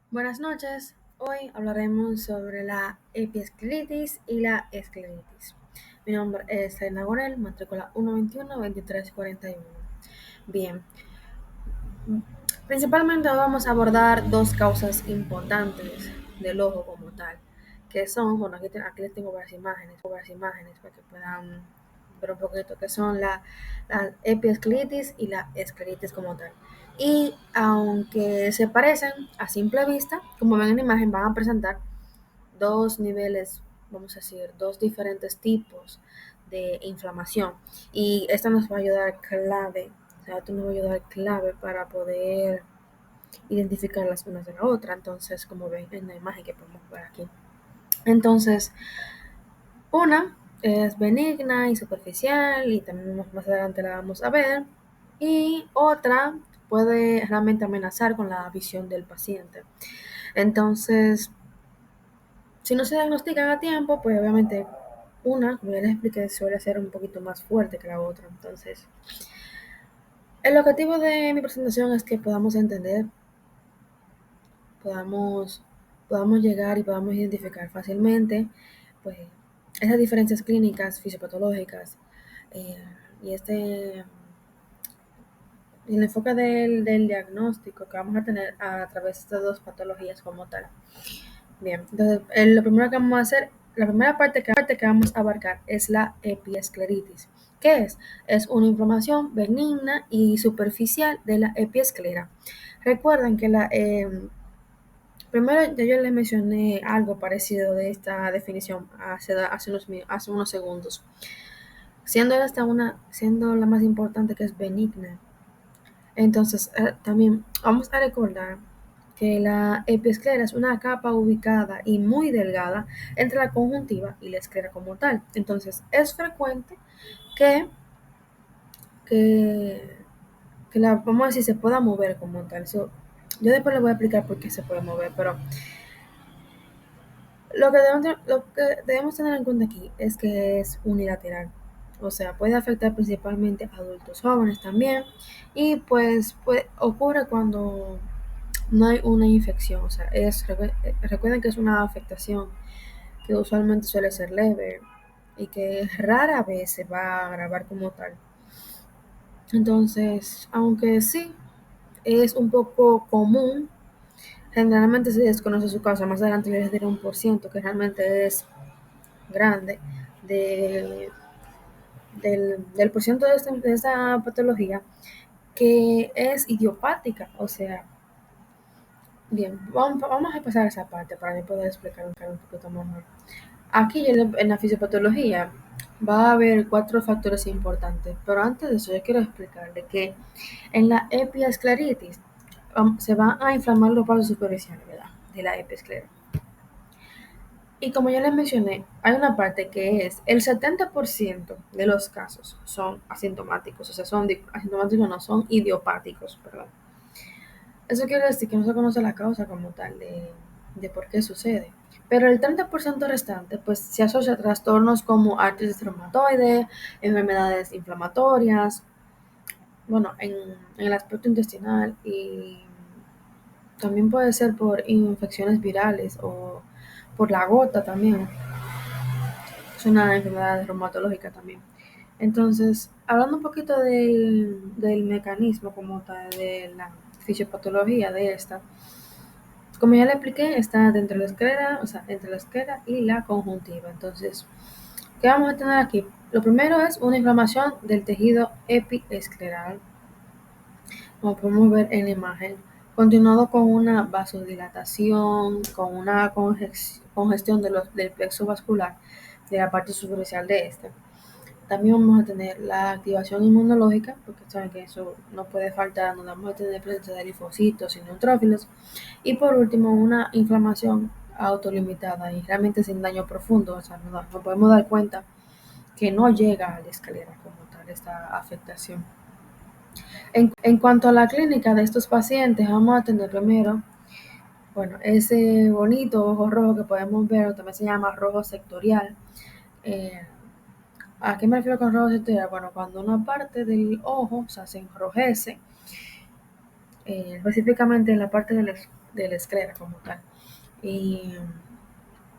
Buenas noches. Hoy hablaremos sobre la epiescleritis y la escleritis. Mi nombre es Elena Gorel, matrícula 121-2341. Bien, principalmente hoy vamos a abordar dos causas importantes del ojo como tal, que son, bueno, aquí les tengo varias imágenes para que puedan ver un poquito, que son la epiescleritis y la escleritis como tal. Y aunque se parecen a simple vista, como ven en la imagen, van a presentar dos niveles, vamos a decir, dos diferentes tipos de inflamación. Y esto nos va a ayudar clave, o sea, esto nos va a ayudar clave para poder identificar las unas de la otra. Entonces, como ven en la imagen que podemos ver aquí. Entonces, una es benigna y superficial y también más adelante la vamos a ver. Y otra puede realmente amenazar con la visión del paciente. Entonces, si no se diagnostican a tiempo, pues obviamente una, como ya les expliqué, suele ser un poquito más fuerte que la otra. Entonces, el objetivo de mi presentación es que podamos entender, podamos, podamos llegar y podamos identificar fácilmente pues, esas diferencias clínicas, fisiopatológicas eh, y el enfoque del diagnóstico que vamos a tener a través de estas dos patologías como tal. Bien, entonces lo primero que vamos a hacer, la primera parte que vamos a abarcar es la epiescleritis. ¿Qué es? Es una inflamación benigna y superficial de la epiesclera. Recuerden que primero ya yo les mencioné algo parecido de esta definición hace unos segundos, siendo la más importante que es benigna. Entonces, también vamos a recordar que la epiesclera es una capa ubicada y muy delgada entre la conjuntiva y la esclera como tal. Entonces, es frecuente que, que, que vamos a decir, se pueda mover como tal. Yo después les voy a explicar por qué se puede mover, pero lo que debemos tener en cuenta aquí es que es unilateral. O sea, puede afectar principalmente a adultos jóvenes también. Y pues ocurre cuando no hay una infección, o sea, recuerden que es una afectación que usualmente suele ser leve y que rara vez se va a agravar como tal. Entonces, aunque sí es un poco común, generalmente se desconoce su causa. Más adelante les diré un por ciento que realmente es grande de, del por ciento de esta patología que es idiopática, o sea, bien, vamos a pasar a esa parte para poder explicar un poquito mejor. Aquí en la fisiopatología va a haber cuatro factores importantes, pero antes de eso yo quiero explicarle que en la epiescleritis se van a inflamar los vasos superficiales, ¿verdad? De la epiesclera. Y como ya les mencioné, hay una parte que es el 70% de los casos son asintomáticos, o sea, son asintomáticos, no son idiopáticos, perdón. Eso quiere decir que no se conoce la causa como tal de por qué sucede. Pero el 30% restante pues se asocia a trastornos como artritis reumatoide, enfermedades inflamatorias, bueno, en el aspecto intestinal y también puede ser por infecciones virales o por la gota también. Es una enfermedad reumatológica también. Entonces, hablando un poquito del mecanismo como tal, de la fisiopatología de esta, como ya le expliqué, está dentro de la esclera, o sea, entre la esclera y la conjuntiva. Entonces, ¿qué vamos a tener aquí? Lo primero es una inflamación del tejido epiescleral, como podemos ver en la imagen, continuado con una vasodilatación, con una congestión del plexo vascular de la parte superficial de este. También vamos a tener la activación inmunológica, porque saben que eso no puede faltar, no vamos a tener presencia de linfocitos y neutrófilos. Y por último, una inflamación autolimitada y realmente sin daño profundo, o sea, no podemos dar cuenta que no llega a la escalera como tal esta afectación. En cuanto a la clínica de estos pacientes, vamos a tener primero, bueno, ese bonito ojo rojo que podemos ver, o también se llama rojo sectorial. Eh, ¿A qué me refiero con rojo sectorial? Bueno, cuando una parte del ojo, o sea, se enrojece, específicamente en la parte de la esclera como tal. Y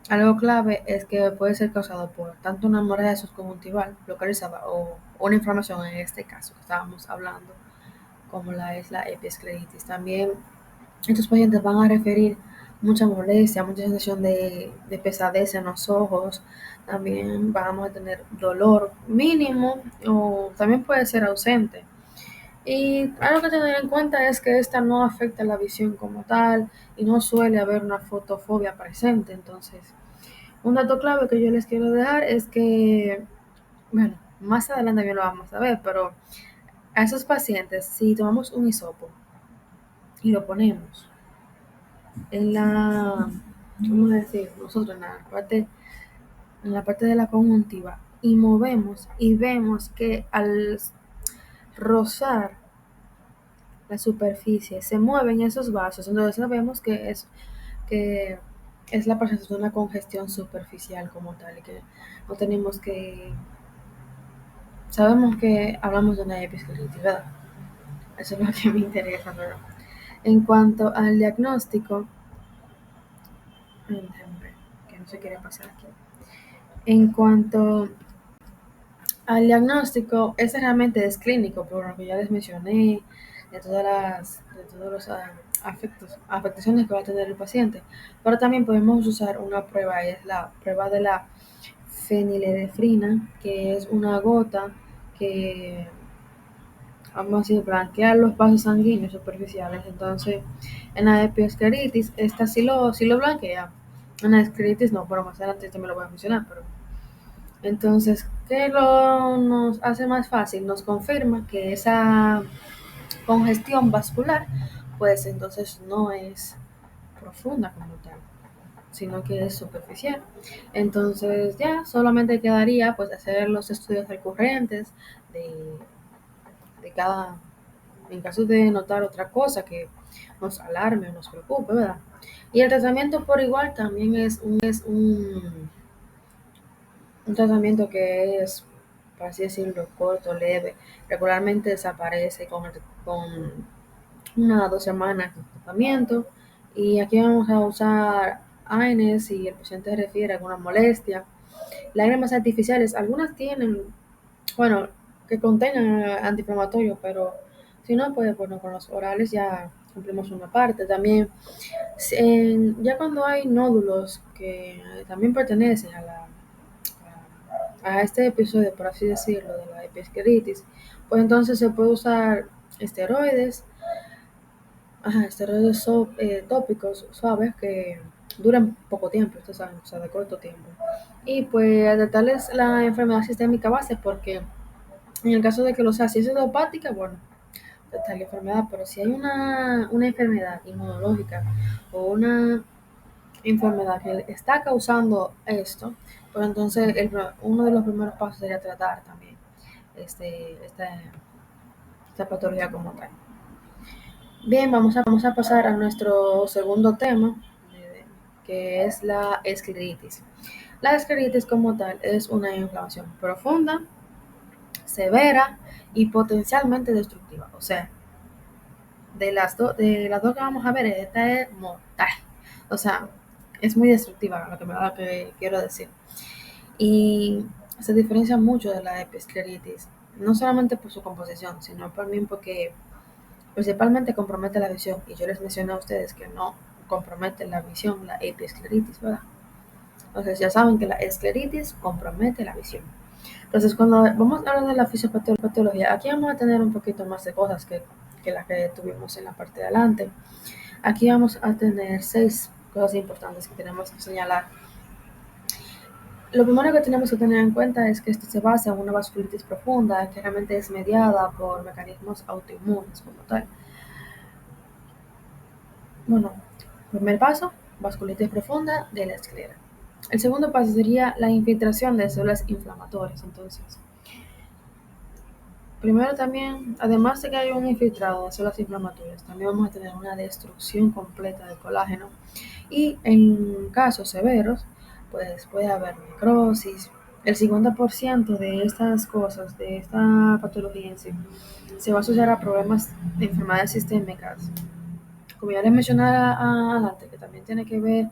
algo clave es que puede ser causado por tanto una hemorragia subconjuntival localizada o una inflamación, en este caso que estábamos hablando, como la es la epiescleritis. También estos pacientes van a referir mucha molestia, mucha sensación de pesadez en los ojos. También vamos a tener dolor mínimo o también puede ser ausente. Y algo que tener en cuenta es que esta no afecta la visión como tal y no suele haber una fotofobia presente. Entonces, un dato clave que yo les quiero dejar es que, bueno, más adelante bien lo vamos a ver, pero a esos pacientes, si tomamos un hisopo y lo ponemos en la, vamos a decir, nosotros en la parte de la conjuntiva y movemos y vemos que al rozar la superficie se mueven esos vasos, entonces sabemos que es la presentación de una congestión superficial como tal, y que no tenemos que, sabemos que hablamos de una episcleritis, ¿verdad? Eso es lo que me interesa, pero en cuanto al diagnóstico, que no se quiere pasar aquí. En cuanto al diagnóstico, ese realmente es clínico, por lo que ya les mencioné, de todos los afectaciones que va a tener el paciente. Pero también podemos usar una prueba, es la prueba de la feniledefrina, que es una gota que, vamos a decir, blanquea los vasos sanguíneos superficiales. Entonces, en la epioscleritis, esta sí lo blanquea. En la escleritis no, pero más adelante también lo voy a mencionar, pero entonces, ¿qué nos hace más fácil? Nos confirma que esa congestión vascular, pues entonces no es profunda como tal, sino que es superficial. Entonces ya solamente quedaría pues hacer los estudios recurrentes de, de cada, en caso de notar otra cosa que nos alarme o nos preocupe, ¿verdad? Y el tratamiento por igual también es un tratamiento que es, por así decirlo, corto, leve, regularmente desaparece con 1 o 2 semanas de tratamiento. Y aquí vamos a usar AINES si el paciente refiere a alguna molestia. Lágrimas artificiales, algunas tienen, bueno, que contengan antiinflamatorios, pero si no, pues bueno, con los orales ya cumplimos una parte. También, ya cuando hay nódulos que también pertenecen a este episodio, por así decirlo, de la episcleritis, pues entonces se puede usar esteroides, esteroides tópicos suaves que duran poco tiempo, ustedes saben, o sea, de corto tiempo. Y pues tratarles la enfermedad sistémica base, porque en el caso de que lo sea, si es idiopática, bueno, tratar la enfermedad, pero si hay una enfermedad inmunológica o una enfermedad que está causando esto, pues entonces uno de los primeros pasos sería tratar también este, esta, esta patología como tal. Bien, vamos a pasar a nuestro segundo tema, que es la escleritis. La escleritis como tal es una inflamación profunda, severa y potencialmente destructiva. O sea, de las dos que vamos a ver, esta es mortal. O sea, es muy destructiva, lo que quiero decir. Y se diferencia mucho de la episcleritis, no solamente por su composición, sino también porque principalmente compromete la visión. Y yo les mencioné a ustedes que no compromete la visión, la episcleritis, ¿verdad? Entonces ya saben que la escleritis compromete la visión. Entonces cuando vamos a hablar de la fisiopatología, aquí vamos a tener un poquito más de cosas que las que tuvimos en la parte de adelante. Aquí vamos a tener 6 cosas importantes que tenemos que señalar. Lo primero que tenemos que tener en cuenta es que esto se basa en una vasculitis profunda que realmente es mediada por mecanismos autoinmunes como tal. Bueno, primer paso, vasculitis profunda de la esclera. El segundo paso sería la infiltración de células inflamatorias. Entonces, primero también, además de que hay un infiltrado de células inflamatorias, también vamos a tener una destrucción completa del colágeno. Y en casos severos, pues puede haber necrosis. El 50% de estas cosas, de esta patología en sí, se va a asociar a problemas de enfermedades sistémicas como ya les mencioné adelante, que también tiene que ver,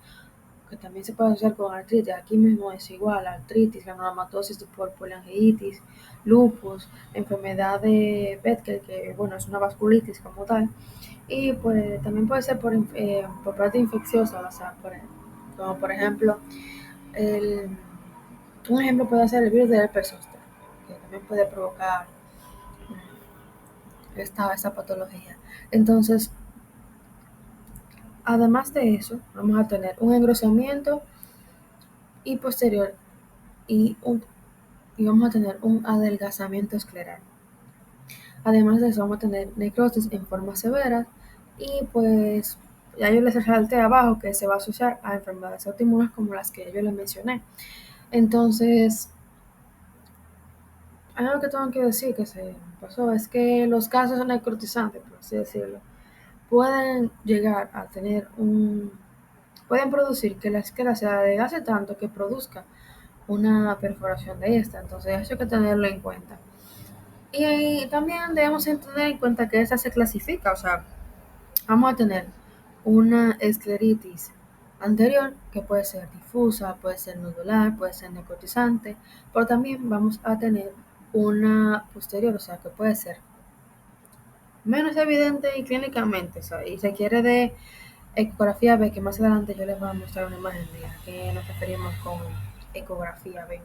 que también se puede asociar con artritis. Aquí mismo es igual, artritis, granulomatosis por poliangiitis, lupus, enfermedad de Becker, que bueno, es una vasculitis como tal, y pues también puede ser por parte infecciosa, o sea, como por ejemplo, el, un ejemplo puede ser el virus del herpes zóster, que también puede provocar esta patología. Entonces, además de eso, vamos a tener un engrosamiento y posterior y, y vamos a tener un adelgazamiento escleral. Además de eso, vamos a tener necrosis en forma severa y pues ya yo les resalté abajo que se va a asociar a enfermedades autoinmunes como las que yo les mencioné. Entonces, algo que tengo que decir que se pasó es que los casos necrotizantes, por así decirlo, pueden llegar a tener pueden producir que la esclera se adelgace tanto que produzca una perforación de esta. Entonces, eso hay que tenerlo en cuenta. Y también debemos tener en cuenta que esta se clasifica, o sea, vamos a tener una escleritis anterior que puede ser difusa, puede ser nodular, puede ser necrotizante, pero también vamos a tener una posterior, o sea, que puede ser menos evidente y clínicamente, o sea, y se quiere de ecografía B, que más adelante yo les voy a mostrar una imagen de a qué nos referimos con ecografía B.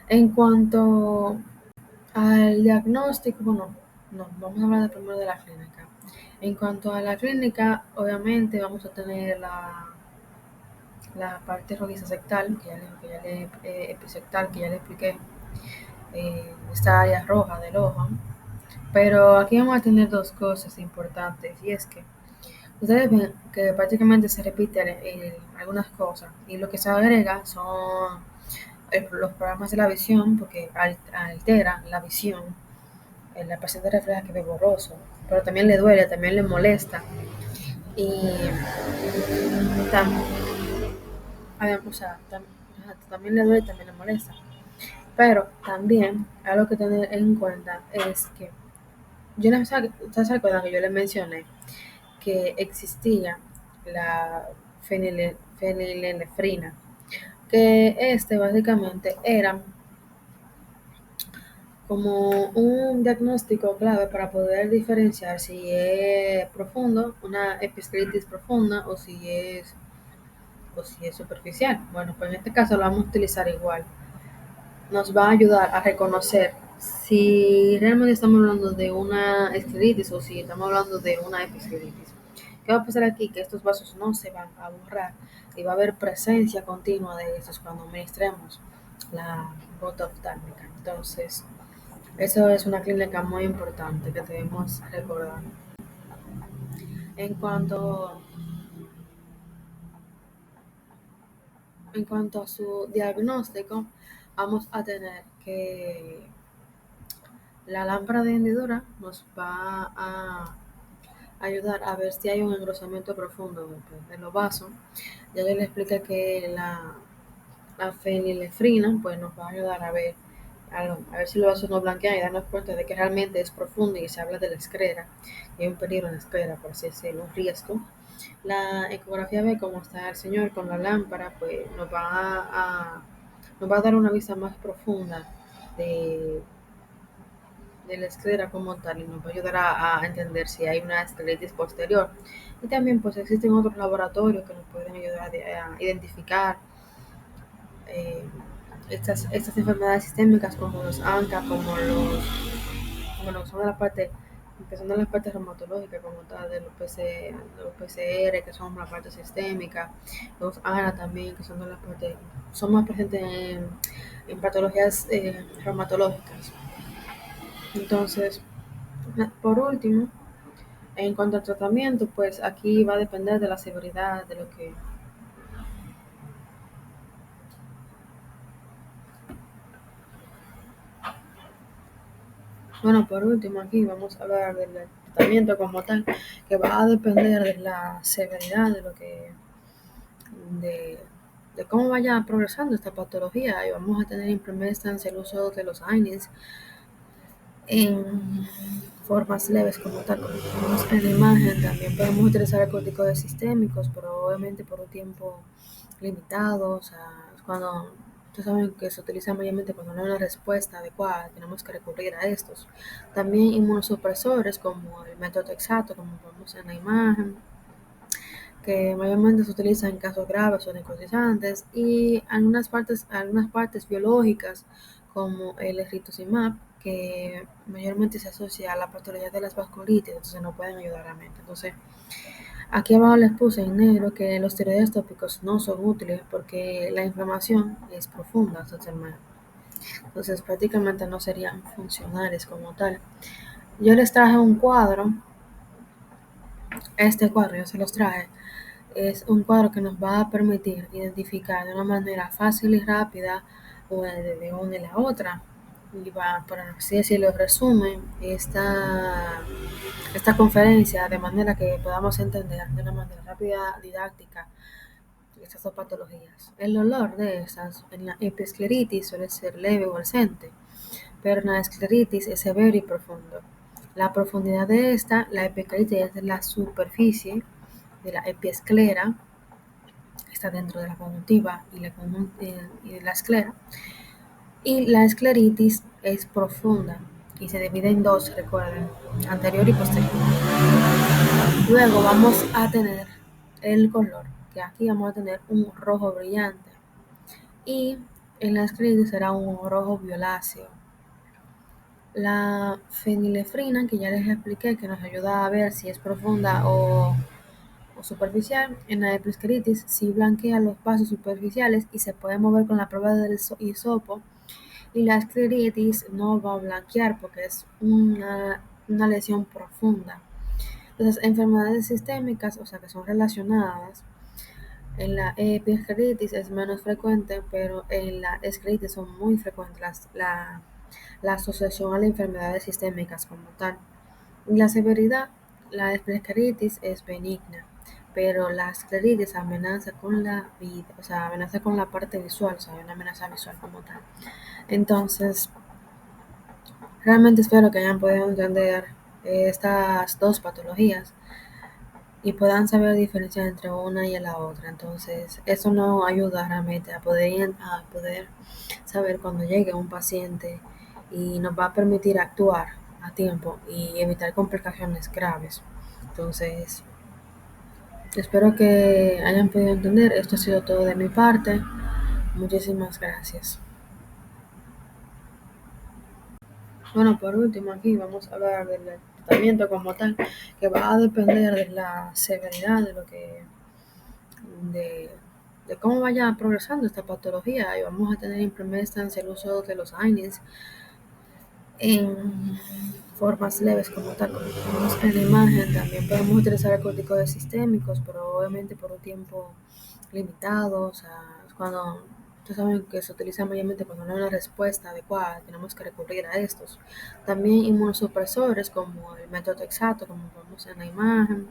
En cuanto al diagnóstico, bueno, no, vamos a hablar primero de la clínica. En cuanto a la clínica, obviamente vamos a tener la parte rojizo-sectal, episectal, que ya le expliqué, esta área roja del ojo. Pero aquí vamos a tener dos cosas importantes, y es que ustedes ven que prácticamente se repiten algunas cosas, y lo que se agrega son los programas de la visión, porque alteran la visión. La paciente refleja que ve borroso, pero también le duele, también le molesta. Y tam, o sea, también le duele, también le molesta. Pero también algo que tener en cuenta es que yo no sé, ustedes se acuerdan que yo les mencioné que existía la fenilenefrina, que básicamente era como un diagnóstico clave para poder diferenciar si es profundo, una episcleritis profunda, o si es superficial. Bueno, pues en este caso lo vamos a utilizar igual. Nos va a ayudar a reconocer si realmente estamos hablando de una escleritis o si estamos hablando de una episcleritis. ¿Qué va a pasar aquí? Que estos vasos no se van a borrar y va a haber presencia continua de estos cuando administremos la gota oftálmica. Entonces, eso es una clínica muy importante que debemos recordar. En cuanto, en cuanto a su diagnóstico, vamos a tener que la lámpara de hendidura nos va a ayudar a ver si hay un engrosamiento profundo de los vasos. Ya les expliqué que la fenilefrina pues nos va a ayudar a ver si los vasos no blanquean y darnos cuenta de que realmente es profundo y se habla de la esclera, y hay un peligro en la esclera, por así decirlo, un riesgo. La ecografía ve cómo está el señor con la lámpara, pues nos va a dar una vista más profunda de, de la esclera como tal, y nos va a ayudar a entender si hay una escleritis posterior. Y también pues existen otros laboratorios que nos pueden ayudar a identificar eh, estas enfermedades sistémicas como los ANCA, como son de la parte, empezando en la parte reumatológica como tal, de los PCR, que son la parte sistémica, los ANA también, que son de la parte, son más presentes en patologías reumatológicas. Entonces, por último, en cuanto al tratamiento, pues aquí va a depender de la severidad de lo que... Bueno, por último, aquí vamos a hablar del tratamiento como tal, que va a depender de la severidad de lo que, de, de cómo vaya progresando esta patología. Y vamos a tener en primera instancia el uso de los AINES en formas leves como tal, como tenemos en la imagen. También podemos utilizar corticoides sistémicos, pero obviamente por un tiempo limitado. O sea, cuando ustedes saben que se utiliza mayormente cuando no hay una respuesta adecuada, tenemos que recurrir a estos. También inmunosupresores como el metotrexato, como vemos en la imagen, que mayormente se utiliza en casos graves o necrotizantes, y algunas partes biológicas como el rituximab, que mayormente se asocia a la patología de las vasculitis, entonces no pueden ayudar a la mente. Entonces, aquí abajo les puse en negro que los tiroides tópicos no son útiles porque la inflamación es profunda, entonces prácticamente no serían funcionales como tal. Yo les traje un cuadro, este cuadro yo se los traje. Es un cuadro que nos va a permitir identificar de una manera fácil y rápida de una y la otra. Y va, por así decirlo, resumen esta conferencia de manera que podamos entender de una manera rápida, didáctica, estas dos patologías. El dolor de estas en la epiescleritis suele ser leve o ausente, pero en la escleritis es severo y profundo. La profundidad de esta, la epiescleritis es la superficie de la epiesclera, está dentro de la conjuntiva y de la esclera. Y la escleritis es profunda y se divide en dos, recuerden, anterior y posterior. Luego vamos a tener el color, que aquí vamos a tener un rojo brillante. Y en la escleritis será un rojo violáceo. La fenilefrina, que ya les expliqué, que nos ayuda a ver si es profunda o superficial, en la epiescleritis sí blanquea los vasos superficiales y se puede mover con la prueba del hisopo, y la escleritis no va a blanquear porque es una lesión profunda. Entonces, enfermedades sistémicas, o sea, que son relacionadas, en la epiescleritis es menos frecuente, pero en la escleritis son muy frecuentes la asociación a las enfermedades sistémicas como tal. La severidad, la escleritis es benigna, pero la escleritis amenaza con la vida, o sea, amenaza con la parte visual, o sea, hay una amenaza visual como tal. Entonces, realmente espero que hayan podido entender estas dos patologías y puedan saber diferenciar entre una y la otra. Entonces, eso nos ayuda realmente a poder saber cuando llegue un paciente, y nos va a permitir actuar a tiempo y evitar complicaciones graves. Entonces, espero que hayan podido entender. Esto ha sido todo de mi parte. Muchísimas gracias. Bueno, por último, aquí vamos a hablar del tratamiento como tal, que va a depender de la severidad de, de cómo vaya progresando esta patología, y vamos a tener en primera instancia el uso de los AINES en formas leves como tal, como tenemos en la imagen. También podemos utilizar corticoides sistémicos, pero obviamente por un tiempo limitado. O sea, cuando ustedes saben que se utiliza mayormente cuando no hay una respuesta adecuada, tenemos que recurrir a estos. También inmunosupresores como el metotrexato, como vemos en la imagen,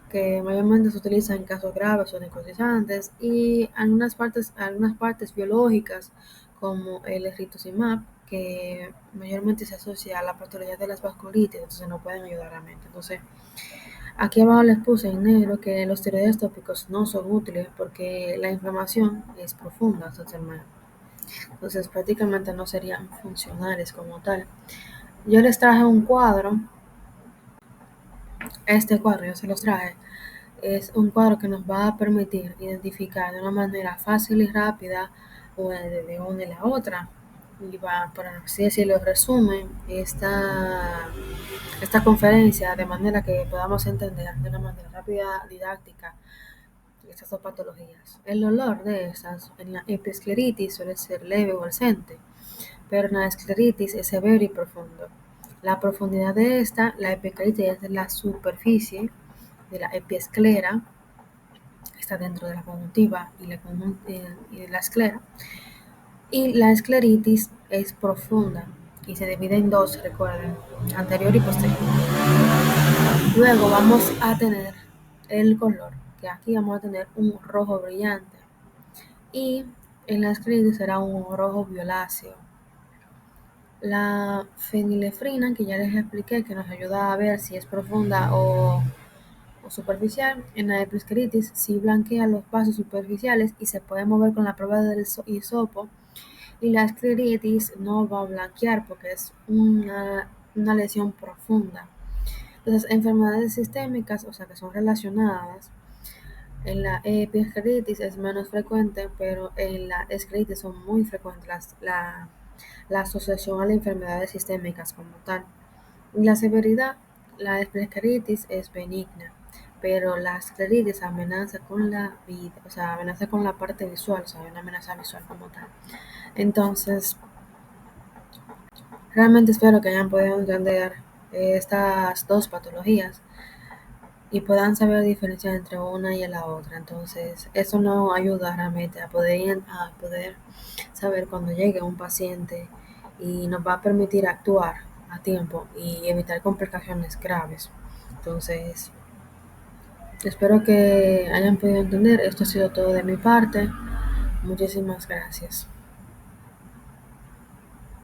que mayormente se utiliza en casos graves o necrotizantes, y algunas partes biológicas como el rituximab, que mayormente se asocia a la patología de las vasculitis, entonces no pueden ayudar a la mente. Entonces, aquí abajo les puse en negro que los tiroides tópicos no son útiles porque la inflamación es profunda, entonces prácticamente no serían funcionales como tal. Yo les traje un cuadro, este cuadro yo se los traje. Es un cuadro que nos va a permitir identificar de una manera fácil y rápida de una y la otra. Y va, por así decirlo, resumen esta conferencia de manera que podamos entender de una manera rápida, didáctica, estas dos patologías. El dolor de estas en la epiescleritis suele ser leve o ausente, pero en la escleritis es severo y profundo. La profundidad de esta, la epiescleritis es la superficie de la epiesclera, está dentro de la conjuntiva y de la esclera. Y la escleritis es profunda y se divide en dos, recuerden, anterior y posterior. Luego vamos a tener el color, que aquí vamos a tener un rojo brillante. Y en la escleritis será un rojo violáceo. La fenilefrina, que ya les expliqué, que nos ayuda a ver si es profunda o superficial. En la episcleritis sí blanquea los vasos superficiales y se puede mover con la prueba del hisopo, y la escleritis no va a blanquear porque es una lesión profunda. Entonces, enfermedades sistémicas, o sea, que son relacionadas, en la episcleritis es menos frecuente, pero en la escleritis son muy frecuentes la asociación a las enfermedades sistémicas como tal. La severidad, la escleritis es benigna, pero la escleritis amenaza con la vida, o sea, amenaza con la parte visual, o sea, una amenaza visual como tal. Entonces, realmente espero que hayan podido entender estas dos patologías y puedan saber diferenciar entre una y la otra. Entonces, eso nos ayuda realmente a poder saber cuando llegue un paciente y nos va a permitir actuar a tiempo y evitar complicaciones graves. Entonces, espero que hayan podido entender. Esto ha sido todo de mi parte. Muchísimas gracias.